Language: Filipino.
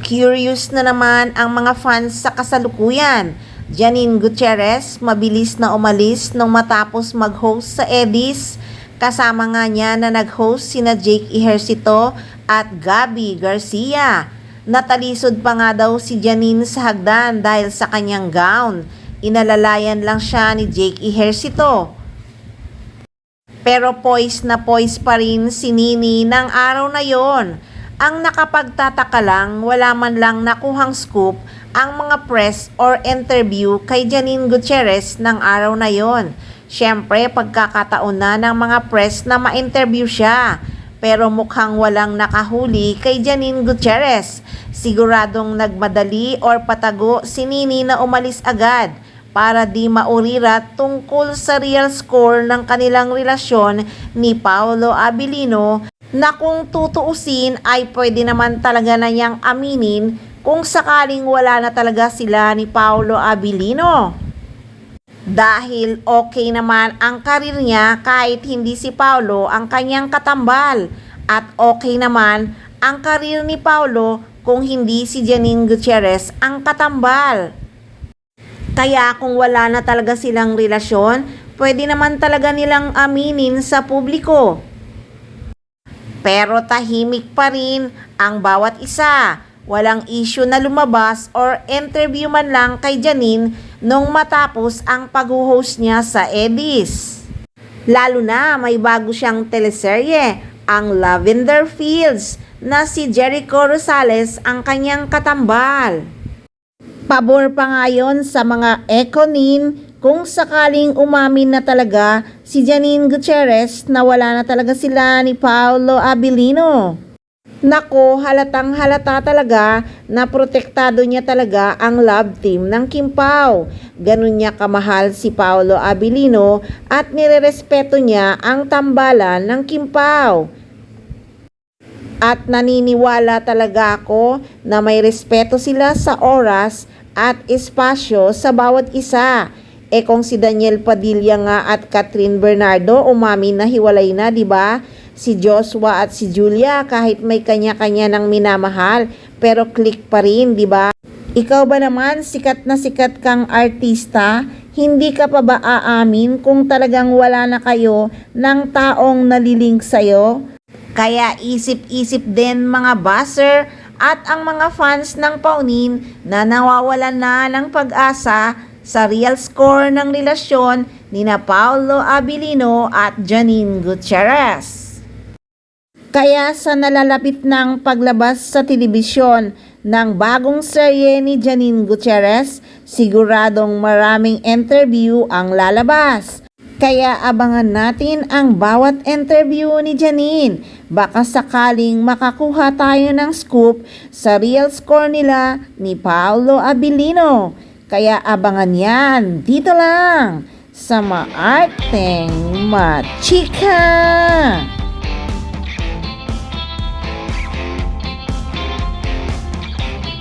Curious na naman ang mga fans sa kasalukuyan. Janine Gutierrez mabilis na umalis nang matapos mag-host sa Eddies. Kasama nga niya na nag-host sina Jake Ejercito at Gabby Garcia. Natalisod pa nga daw si Janine sa hagdan dahil sa kanyang gown. Inalalayan lang siya ni Jake Ejercito. Pero poise na poise pa rin si Nini ng araw na yon. Ang nakapagtataka lang, wala man lang nakuhang scoop ang mga press or interview kay Janine Gutierrez ng araw na yon. Siyempre, pagkakataon na ng mga press na ma-interview siya. Pero mukhang walang nakahuli kay Janine Gutierrez. Siguradong nagmadali or patago si Nini na umalis agad para di maurirat tungkol sa real score ng kanilang relasyon ni Paolo Abilino, na kung tutuusin ay pwede naman talaga na niyang aminin kung sakaling wala na talaga sila ni Paolo Abilino. Dahil okay naman ang karir niya kahit hindi si Paolo ang kanyang katambal, at okay naman ang karir ni Paolo kung hindi si Janine Gutierrez ang katambal. Kaya kung wala na talaga silang relasyon, pwede naman talaga nilang aminin sa publiko. Pero tahimik pa rin ang bawat isa. Walang issue na lumabas or interview man lang kay Janine nung matapos ang pag-host niya sa Eddies. Lalo na may bago siyang teleserye, ang Lavender Fields, na si Jericho Rosales ang kanyang katambal. Pabor pa nga yun sa mga Ekonin kung sakaling umamin na talaga si Janine Gutierrez na wala na talaga sila ni Paolo Abilino. Nako, halatang halata talaga na protektado niya talaga ang love team ng Kim Pao. Ganun niya kamahal si Paolo Abilino at nirerespeto niya ang tambalan ng Kim Pao. At naniniwala talaga ako na may respeto sila sa oras at espasyo sa bawat isa. Kung si Daniel Padilla nga at Catherine Bernardo umamin na hiwalay na, di ba? Si Joshua at si Julia kahit may kanya-kanya ng minamahal, pero click pa rin, di ba? Ikaw ba naman, sikat na sikat kang artista, hindi ka pa ba aamin kung talagang wala na kayo ng taong nalilink sa'yo? Kaya isip-isip din mga buzzer at ang mga fans ng Paunin na nawawalan na ng pag-asa sa real score ng relasyon ni na Paolo Abilino at Janine Gutierrez. Kaya sa nalalapit ng paglabas sa telebisyon ng bagong serye ni Janine Gutierrez, siguradong maraming interview ang lalabas. Kaya abangan natin ang bawat interview ni Janine. Baka sakaling makakuha tayo ng scoop sa real score nila ni Paolo Abilino. Kaya abangan yan dito lang sa Maarteng Machika.